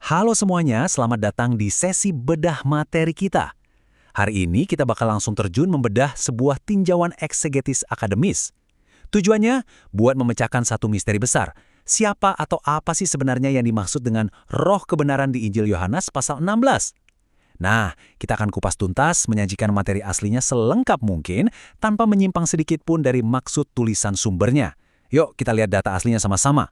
Halo semuanya, selamat datang di sesi bedah materi kita. Hari ini kita bakal langsung terjun membedah sebuah tinjauan eksegetis akademis. Tujuannya buat memecahkan satu misteri besar. Siapa atau apa sih sebenarnya yang dimaksud dengan roh kebenaran di Injil Yohanes pasal 16? Nah, kita akan kupas tuntas menyajikan materi aslinya selengkap mungkin tanpa menyimpang sedikit pun dari maksud tulisan sumbernya. Yuk kita lihat data aslinya sama-sama.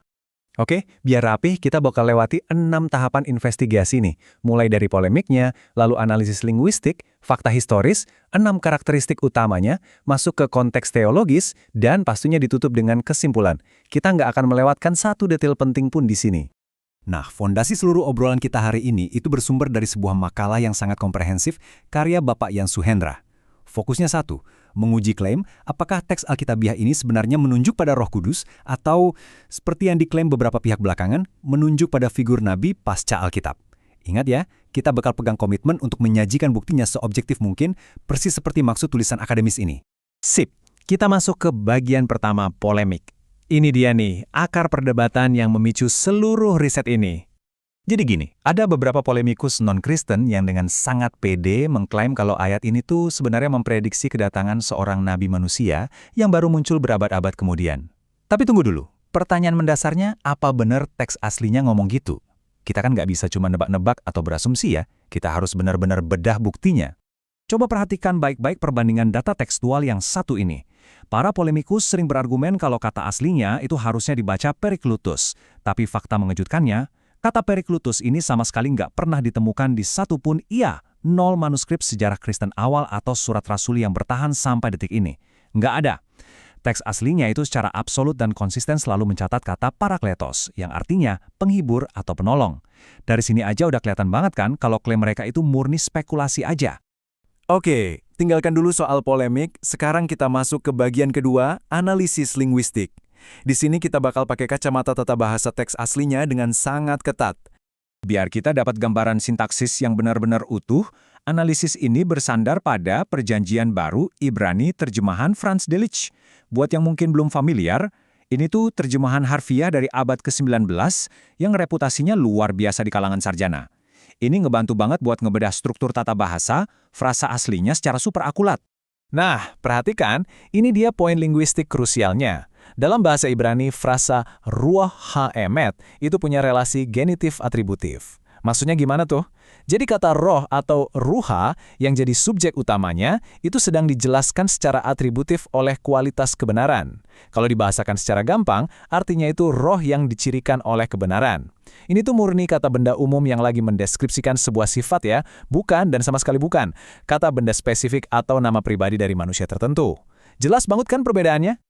Oke, biar rapih kita bakal lewati 6 tahapan investigasi nih. Mulai dari polemiknya, lalu analisis linguistik, fakta historis, 6 karakteristik utamanya, masuk ke konteks teologis, dan pastinya ditutup dengan kesimpulan. Kita nggak akan melewatkan satu detail penting pun di sini. Nah, fondasi seluruh obrolan kita hari ini itu bersumber dari sebuah makalah yang sangat komprehensif karya Bapak Yan Suhendra. Fokusnya satu, menguji klaim apakah teks Alkitabiah ini sebenarnya menunjuk pada Roh Kudus atau seperti yang diklaim beberapa pihak belakangan, menunjuk pada figur Nabi pasca Alkitab. Ingat ya, kita bakal pegang komitmen untuk menyajikan buktinya seobjektif mungkin, persis seperti maksud tulisan akademis ini. Sip, kita masuk ke bagian pertama, polemik. Ini dia nih, akar perdebatan yang memicu seluruh riset ini. Jadi gini, ada beberapa polemikus non-Kristen yang dengan sangat pede mengklaim kalau ayat ini tuh sebenarnya memprediksi kedatangan seorang nabi manusia yang baru muncul berabad-abad kemudian. Tapi tunggu dulu, pertanyaan mendasarnya apa benar teks aslinya ngomong gitu? Kita kan nggak bisa cuma nebak-nebak atau berasumsi ya, kita harus benar-benar bedah buktinya. Coba perhatikan baik-baik perbandingan data tekstual yang satu ini. Para polemikus sering berargumen kalau kata aslinya itu harusnya dibaca Periklutus, tapi fakta mengejutkannya, kata Periklutus ini sama sekali nggak pernah ditemukan di satupun nol manuskrip sejarah Kristen awal atau surat rasuli yang bertahan sampai detik ini. Nggak ada. Teks aslinya itu secara absolut dan konsisten selalu mencatat kata parakletos, yang artinya penghibur atau penolong. Dari sini aja udah kelihatan banget kan kalau klaim mereka itu murni spekulasi aja. Oke, tinggalkan dulu soal polemik, sekarang kita masuk ke bagian kedua, analisis linguistik. Di sini kita bakal pakai kacamata tata bahasa teks aslinya dengan sangat ketat. Biar kita dapat gambaran sintaksis yang benar-benar utuh, analisis ini bersandar pada Perjanjian Baru Ibrani terjemahan Franz Delitzsch. Buat yang mungkin belum familiar, ini tuh terjemahan harfiah dari abad ke-19 yang reputasinya luar biasa di kalangan sarjana. Ini ngebantu banget buat ngebedah struktur tata bahasa, frasa aslinya secara super akurat. Nah, perhatikan, ini dia poin linguistik krusialnya. Dalam bahasa Ibrani, frasa ruah ha-emet itu punya relasi genitif atributif. Maksudnya gimana tuh? Jadi kata roh atau ruha yang jadi subjek utamanya itu sedang dijelaskan secara atributif oleh kualitas kebenaran. Kalau dibahasakan secara gampang, artinya itu roh yang dicirikan oleh kebenaran. Ini tuh murni kata benda umum yang lagi mendeskripsikan sebuah sifat ya, bukan dan sama sekali bukan kata benda spesifik atau nama pribadi dari manusia tertentu. Jelas banget kan perbedaannya?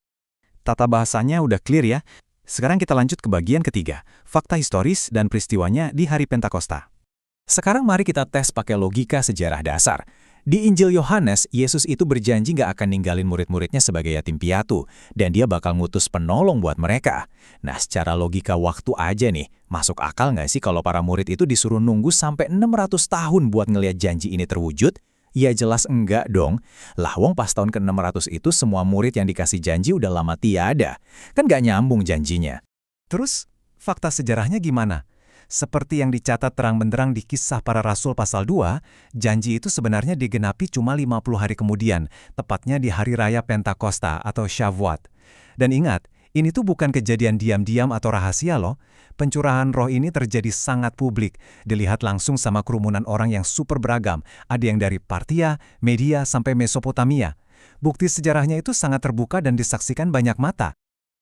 Tata bahasanya udah clear ya. Sekarang kita lanjut ke bagian ketiga, fakta historis dan peristiwanya di hari Pentakosta. Sekarang mari kita tes pakai logika sejarah dasar. Di Injil Yohanes, Yesus itu berjanji nggak akan ninggalin murid-muridnya sebagai yatim piatu, dan dia bakal ngutus penolong buat mereka. Nah, secara logika waktu aja nih, masuk akal nggak sih kalau para murid itu disuruh nunggu sampai 600 tahun buat ngelihat janji ini terwujud? Ya jelas enggak dong. Lah wong pas tahun ke-600 itu semua murid yang dikasih janji udah lama tiada. Kan nggak nyambung janjinya. Terus, fakta sejarahnya gimana? Seperti yang dicatat terang-benderang di Kisah Para Rasul pasal 2, janji itu sebenarnya digenapi cuma 50 hari kemudian, tepatnya di hari raya Pentakosta atau Syawat. Dan ingat, ini tuh bukan kejadian diam-diam atau rahasia loh. Pencurahan roh ini terjadi sangat publik, dilihat langsung sama kerumunan orang yang super beragam, ada yang dari Partia, Media, sampai Mesopotamia. Bukti sejarahnya itu sangat terbuka dan disaksikan banyak mata.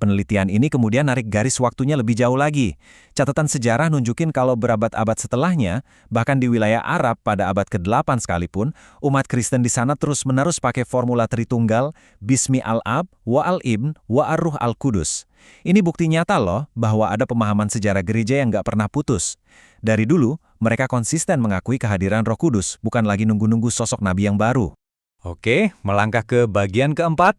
Penelitian ini kemudian narik garis waktunya lebih jauh lagi. Catatan sejarah nunjukin kalau berabad-abad setelahnya, bahkan di wilayah Arab pada abad ke-8 sekalipun, umat Kristen di sana terus-menerus pakai formula Tritunggal, Bismi al-Ab, wa al-Ibn, wa ar-Ruh al-Kudus. Ini bukti nyata loh bahwa ada pemahaman sejarah gereja yang nggak pernah putus. Dari dulu, mereka konsisten mengakui kehadiran Roh Kudus, bukan lagi nunggu-nunggu sosok nabi yang baru. Oke, melangkah ke bagian keempat.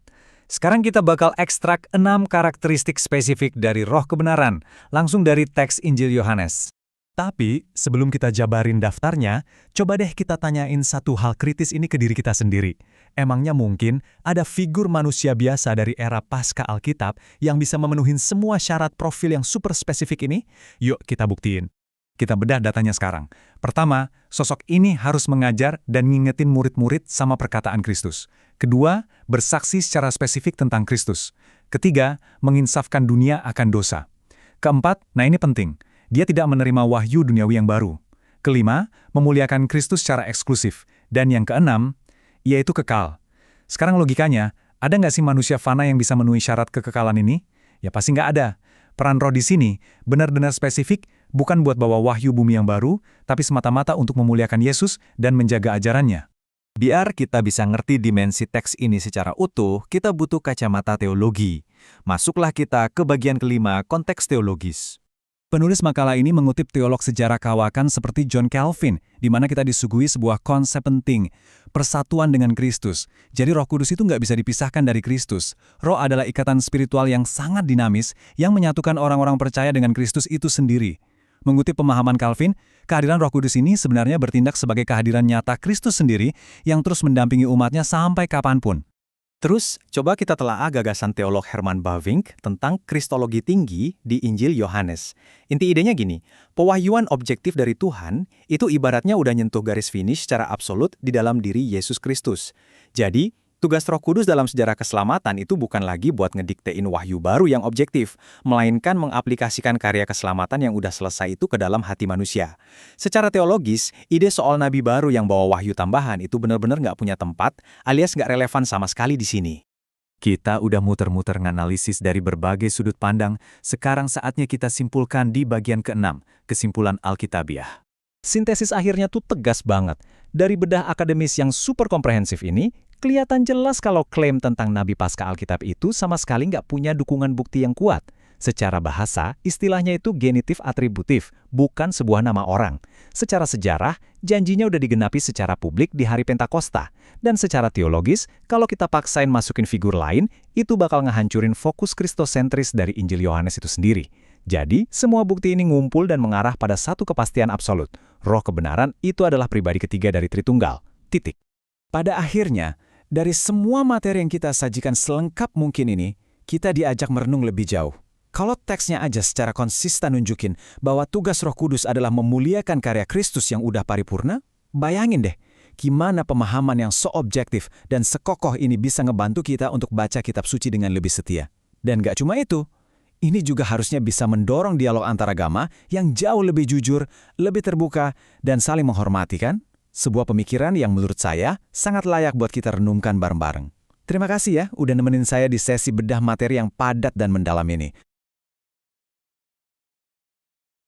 Sekarang kita bakal ekstrak 6 karakteristik spesifik dari roh kebenaran, langsung dari teks Injil Yohanes. Tapi, sebelum kita jabarin daftarnya, coba deh kita tanyain satu hal kritis ini ke diri kita sendiri. Emangnya mungkin ada figur manusia biasa dari era pasca Alkitab yang bisa memenuhi semua syarat profil yang super spesifik ini? Yuk kita buktiin. Kita bedah datanya sekarang. Pertama, sosok ini harus mengajar dan ngingetin murid-murid sama perkataan Kristus. Kedua, bersaksi secara spesifik tentang Kristus. Ketiga, menginsafkan dunia akan dosa. Keempat, nah ini penting, dia tidak menerima wahyu duniawi yang baru. Kelima, memuliakan Kristus secara eksklusif. Dan yang keenam, yaitu kekal. Sekarang logikanya, ada nggak sih manusia fana yang bisa memenuhi syarat kekekalan ini? Ya pasti nggak ada. Peran roh di sini benar-benar spesifik, bukan buat bawa wahyu bumi yang baru, tapi semata-mata untuk memuliakan Yesus dan menjaga ajarannya. Biar kita bisa ngerti dimensi teks ini secara utuh, kita butuh kacamata teologi. Masuklah kita ke bagian kelima, konteks teologis. Penulis makalah ini mengutip teolog sejarah kawakan seperti John Calvin, di mana kita disuguhi sebuah konsep penting, persatuan dengan Kristus. Jadi Roh Kudus itu nggak bisa dipisahkan dari Kristus. Roh adalah ikatan spiritual yang sangat dinamis, yang menyatukan orang-orang percaya dengan Kristus itu sendiri. Mengutip pemahaman Calvin, kehadiran Roh Kudus ini sebenarnya bertindak sebagai kehadiran nyata Kristus sendiri yang terus mendampingi umatnya sampai kapanpun. Terus, coba kita telaah gagasan teolog Herman Bavinck tentang kristologi tinggi di Injil Yohanes. Inti idenya gini, pewahyuan objektif dari Tuhan itu ibaratnya udah nyentuh garis finish secara absolut di dalam diri Yesus Kristus. Jadi, tugas Roh Kudus dalam sejarah keselamatan itu bukan lagi buat ngediktein wahyu baru yang objektif, melainkan mengaplikasikan karya keselamatan yang udah selesai itu ke dalam hati manusia. Secara teologis, ide soal nabi baru yang bawa wahyu tambahan itu benar-benar nggak punya tempat, alias nggak relevan sama sekali di sini. Kita udah muter-muter nganalisis dari berbagai sudut pandang, sekarang saatnya kita simpulkan di bagian ke-6, kesimpulan Alkitabiah. Sintesis akhirnya tuh tegas banget. Dari bedah akademis yang super komprehensif ini, kelihatan jelas kalau klaim tentang Nabi Pasca Alkitab itu sama sekali nggak punya dukungan bukti yang kuat. Secara bahasa, istilahnya itu genitif atributif, bukan sebuah nama orang. Secara sejarah, janjinya udah digenapi secara publik di hari Pentakosta. Dan secara teologis, kalau kita paksain masukin figur lain, itu bakal ngehancurin fokus kristosentris dari Injil Yohanes itu sendiri. Jadi, semua bukti ini ngumpul dan mengarah pada satu kepastian absolut. Roh kebenaran itu adalah pribadi ketiga dari Tritunggal. Titik. Pada akhirnya, dari semua materi yang kita sajikan selengkap mungkin ini, kita diajak merenung lebih jauh. Kalau teksnya aja secara konsisten nunjukin bahwa tugas Roh Kudus adalah memuliakan karya Kristus yang udah paripurna, bayangin deh, gimana pemahaman yang so objektif dan sekokoh ini bisa ngebantu kita untuk baca kitab suci dengan lebih setia. Dan gak cuma itu, ini juga harusnya bisa mendorong dialog antaragama yang jauh lebih jujur, lebih terbuka, dan saling menghormati kan? Sebuah pemikiran yang menurut saya sangat layak buat kita renungkan bareng-bareng. Terima kasih ya udah nemenin saya di sesi bedah materi yang padat dan mendalam ini.